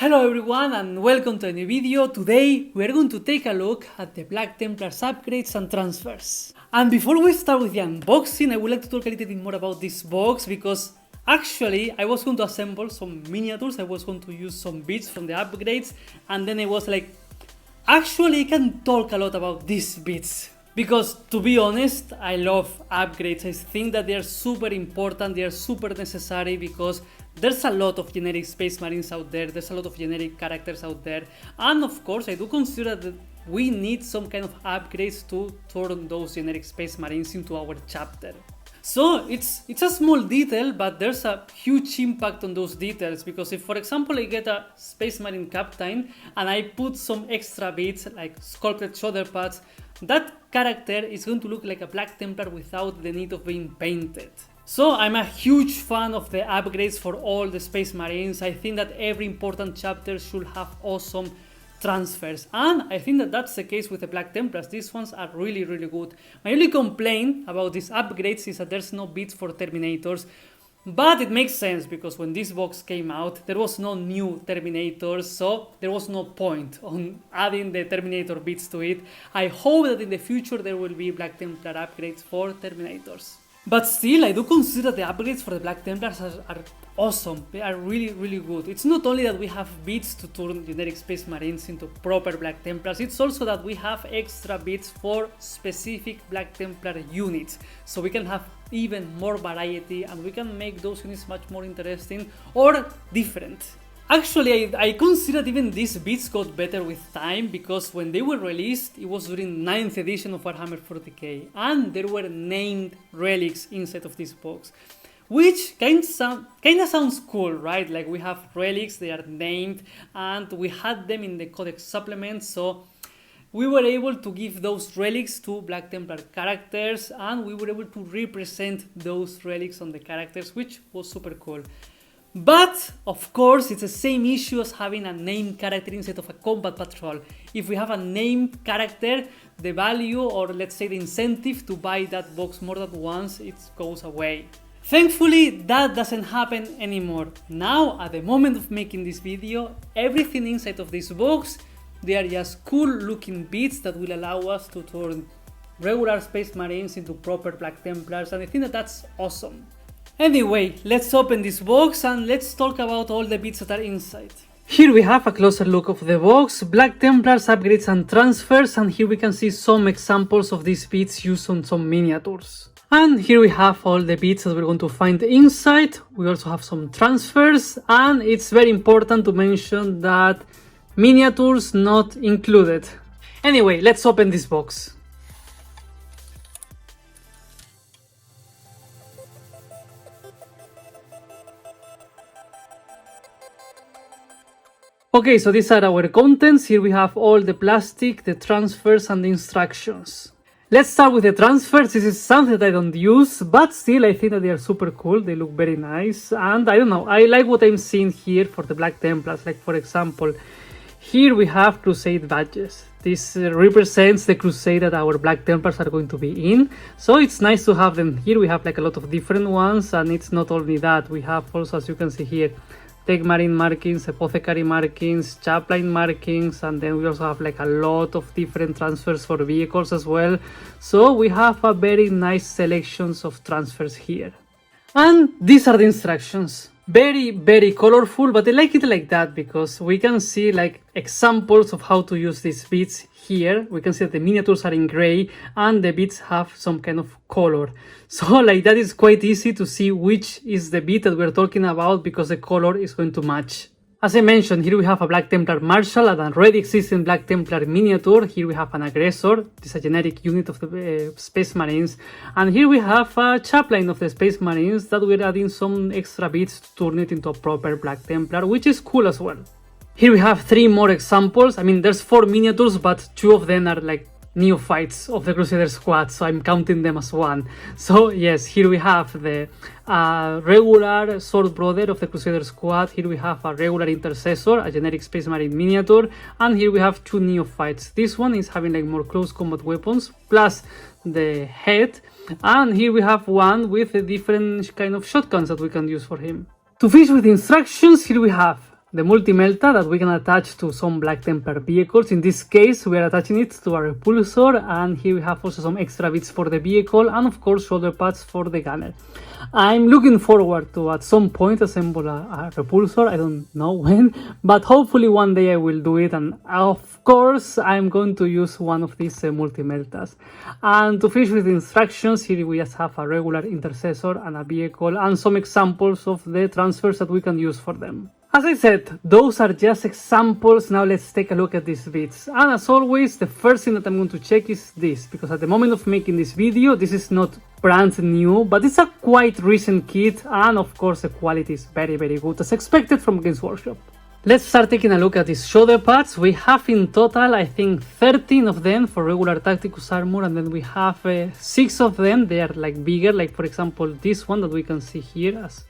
Hello everyone and welcome to a new video. Today we are going to take a look at the Black Templars upgrades and transfers. And before we start with the unboxing, I would like to talk a little bit more about this box because actually I was going to assemble some miniatures, I was going to use some bits from the upgrades, and then I was like, actually I can talk a lot about these bits. Because to be honest, I love upgrades. I think that they are super important, they are super necessary because there's a lot of generic Space Marines out there, there's a lot of generic characters out there, and of course I do consider that we need some kind of upgrades to turn those generic Space Marines into our chapter. So it's a small detail, but there's a huge impact on those details, because if for example I get a Space Marine Captain and I put some extra bits like sculpted shoulder pads, that character is going to look like a Black Templar without the need of being painted. So I'm a huge fan of the upgrades for all the Space Marines. I think that every important chapter should have awesome transfers, and I think that that's the case with the Black Templars. These ones are really good. My only complaint about these upgrades is that there's no bits for Terminators, but it makes sense because when this box came out there was no new Terminators, so there was no point on adding the Terminator bits to it. I hope that in the future there will be Black Templar upgrades for Terminators. But still, I do consider the upgrades for the Black Templars are awesome. They are really good. It's not only that we have bits to turn generic Space Marines into proper Black Templars, it's also that we have extra bits for specific Black Templar units. So we can have even more variety and we can make those units much more interesting or different. Actually, I consider that even these bits got better with time, because when they were released, it was during 9th edition of Warhammer 40k, and there were named relics inside of this box, which kinda sounds cool, right? Like we have relics, they are named, and we had them in the Codex supplement, so we were able to give those relics to Black Templar characters, and we were able to represent those relics on the characters, which was super cool. But, of course, it's the same issue as having a named character instead of a combat patrol. If we have a named character, the value, or let's say the incentive to buy that box more than once, it goes away. Thankfully, that doesn't happen anymore. Now, at the moment of making this video, everything inside of this box, they are just cool looking bits that will allow us to turn regular Space Marines into proper Black Templars, and I think that that's awesome. Anyway, let's open this box and let's talk about all the bits that are inside. Here we have a closer look of the box, Black Templars, upgrades and transfers, and here we can see some examples of these bits used on some miniatures. And here we have all the bits that we're going to find inside. We also have some transfers, and it's very important to mention that miniatures not included. Anyway, let's open this box. Okay, so these are our contents. Here we have all the plastic, the transfers and the instructions. Let's start with the transfers. This is something that I don't use, but still I think that they are super cool. They look very nice, and I don't know, I like what I'm seeing here for the Black Templars. Like for example, here we have Crusade badges. This represents the Crusade that our Black Templars are going to be in, so it's nice to have them here. We have like a lot of different ones, and it's not only that, we have also, as you can see here, Tech Marine markings, Apothecary markings, Chaplain markings, and then we also have like a lot of different transfers for vehicles as well. So we have a very nice selections of transfers here. And these are the instructions. Very colorful, but I like it like that because we can see like examples of how to use these bits here. We can see that the miniatures are in gray and the bits have some kind of color. So like that is quite easy to see which is the bit that we're talking about because the color is going to match. As I mentioned, here we have a Black Templar Marshal, an already existing Black Templar miniature. Here we have an Aggressor, this is a generic unit of the Space Marines. And here we have a Chaplain of the Space Marines that we're adding some extra bits to turn it into a proper Black Templar, which is cool as well. Here we have 3 more examples. I mean, there's 4 miniatures, but 2 of them are like neophytes of the Crusader squad, so I'm counting them as one. So yes, here we have the regular Sword Brother of the Crusader squad, here we have a regular Intercessor, a generic Space Marine miniature, and here we have 2 neophytes. This one is having like more close combat weapons, plus the head, and here we have one with a different kind of shotguns that we can use for him. To finish with instructions, here we have the multi-melta that we can attach to some Black Templar vehicles. In this case, we are attaching it to a repulsor, and here we have also some extra bits for the vehicle, and of course shoulder pads for the gunner. I'm looking forward to at some point assemble a repulsor. I don't know when, but hopefully one day I will do it, and of course I'm going to use one of these multi-meltas. And to finish with the instructions, here we just have a regular intercessor and a vehicle and some examples of the transfers that we can use for them. As I said, those are just examples. Now let's take a look at these bits. And as always, the first thing that I'm going to check is this, because at the moment of making this video, this is not brand new, but it's a quite recent kit, and of course the quality is very good, as expected from Games Workshop. Let's start taking a look at these shoulder pads. We have in total, I think, 13 of them for regular Tacticus armor, and then we have 6 of them. They are like bigger, like for example this one that we can see here, as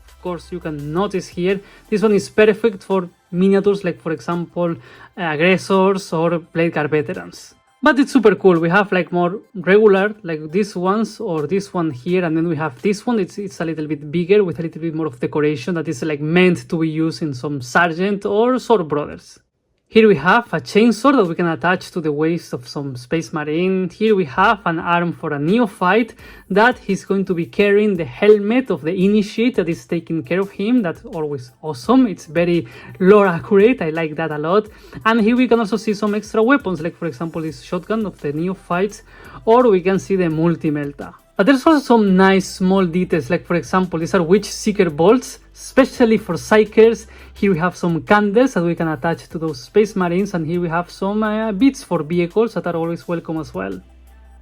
of course you can notice here. This one is perfect for miniatures, like for example aggressors or blade guard veterans. But it's super cool. We have like more regular, like these ones, or this one here, and then we have this one. It's a little bit bigger with a little bit more of decoration that is like meant to be used in some sergeant or sword brothers. Here we have a chainsaw that we can attach to the waist of some Space Marine. Here we have an arm for a neophyte that he's going to be carrying the helmet of the initiate that is taking care of him. That's always awesome. It's very lore accurate. I like that a lot. And here we can also see some extra weapons, like for example this shotgun of the neophytes, or we can see the multi-melta. But there's also some nice small details, like for example these are witch seeker bolts, especially for psychers. Here we have some candles that we can attach to those Space Marines, and here we have some bits for vehicles that are always welcome as well.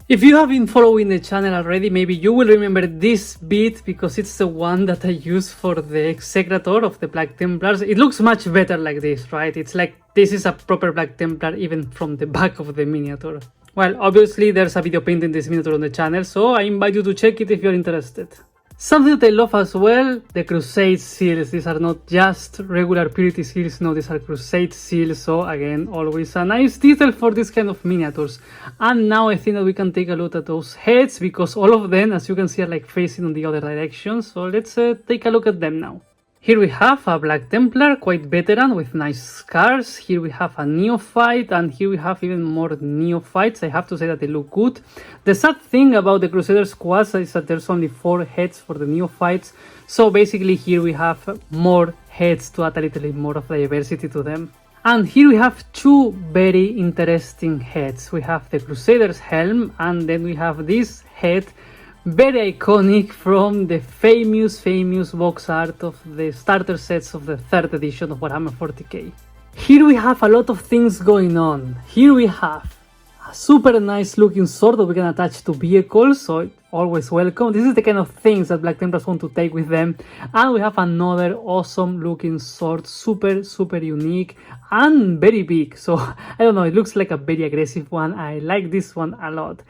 If you have been following the channel already, maybe you will remember this bit, because it's the one that I use for the Execrator of the Black Templars. It looks much better like this, right? It's like this is a proper Black Templar even from the back of the miniature. Well, obviously there's a video painting this miniature on the channel, so I invite you to check it if you're interested. Something that I love as well, the Crusade seals. These are not just regular Purity seals, no, these are Crusade seals, so again, always a nice detail for this kind of miniatures. And now I think that we can take a look at those heads, because all of them, as you can see, are like facing in the other direction, so let's take a look at them now. Here we have a Black Templar, quite veteran, with nice scars. Here we have a neophyte, and here we have even more neophytes. I have to say that they look good. The sad thing about the Crusader squads is that there's only 4 heads for the neophytes. So basically here we have more heads to add a little bit more of diversity to them. And here we have 2 very interesting heads. We have the Crusader's helm, and then we have this head, very iconic, from the famous box art of the starter sets of the 3rd edition of Warhammer 40k. Here we have a lot of things going on. Here we have a super nice looking sword that we can attach to vehicles, so always welcome. This is the kind of things that Black Templars want to take with them. And we have another awesome looking sword, super unique and very big. So I don't know, it looks like a very aggressive one. I like this one a lot.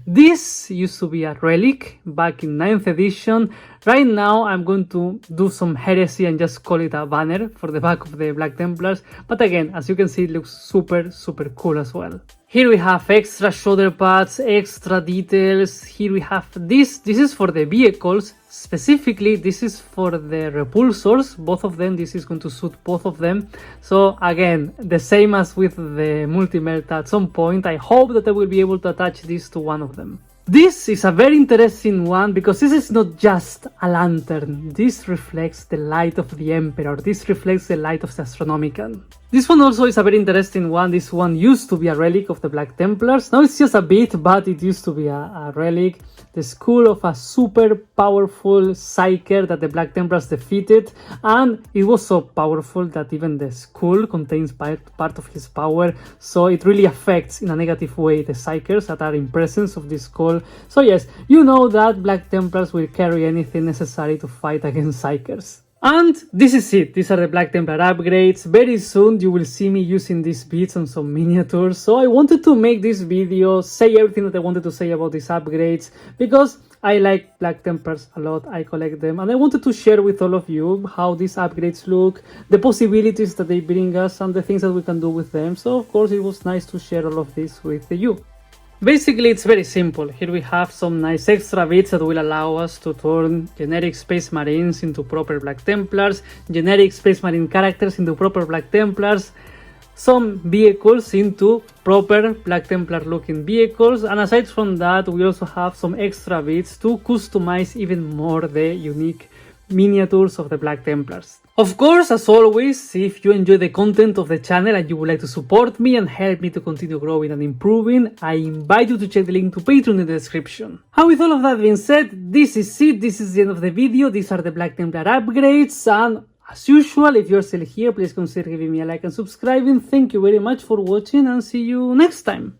This used to be a relic back in 9th edition. Right now I'm going to do some heresy and just call it a banner for the back of the Black Templars. But again, as you can see, it looks super cool as well. Here we have extra shoulder pads, extra details. Here we have this is for the vehicles. Specifically, this is for the repulsors, both of them. This is going to suit both of them. So again, the same as with the multi-melta, at some point I hope that I will be able to attach this to one of them. This is a very interesting one, because this is not just a lantern. This reflects the light of the Emperor. This reflects the light of the Astronomican. This one also is a very interesting one. This one used to be a relic of the Black Templars. Now it's just a bit, but it used to be a relic. The skull of a super powerful Psyker that the Black Templars defeated, and it was so powerful that even the skull contains part of his power, so it really affects in a negative way the Psykers that are in presence of this skull. So yes, you know that Black Templars will carry anything necessary to fight against Psykers. And this is it. These are the Black Templar upgrades. Very soon you will see me using these bits on some miniatures. So I wanted to make this video, say everything that I wanted to say about these upgrades, because I like Black Templars a lot. I collect them, and I wanted to share with all of you how these upgrades look, the possibilities that they bring us, and the things that we can do with them. So of course it was nice to share all of this with you. Basically, it's very simple. Here we have some nice extra bits that will allow us to turn generic Space Marines into proper Black Templars, generic Space Marine characters into proper Black Templars, some vehicles into proper Black Templar looking vehicles, and aside from that we also have some extra bits to customize even more the unique miniatures of the Black Templars. Of course, as always, if you enjoy the content of the channel and you would like to support me and help me to continue growing and improving, I invite you to check the link to Patreon in the description. And with all of that being said, this is it, this is the end of the video, these are the Black Templar upgrades, and as usual, if you're still here, please consider giving me a like and subscribing. Thank you very much for watching and see you next time.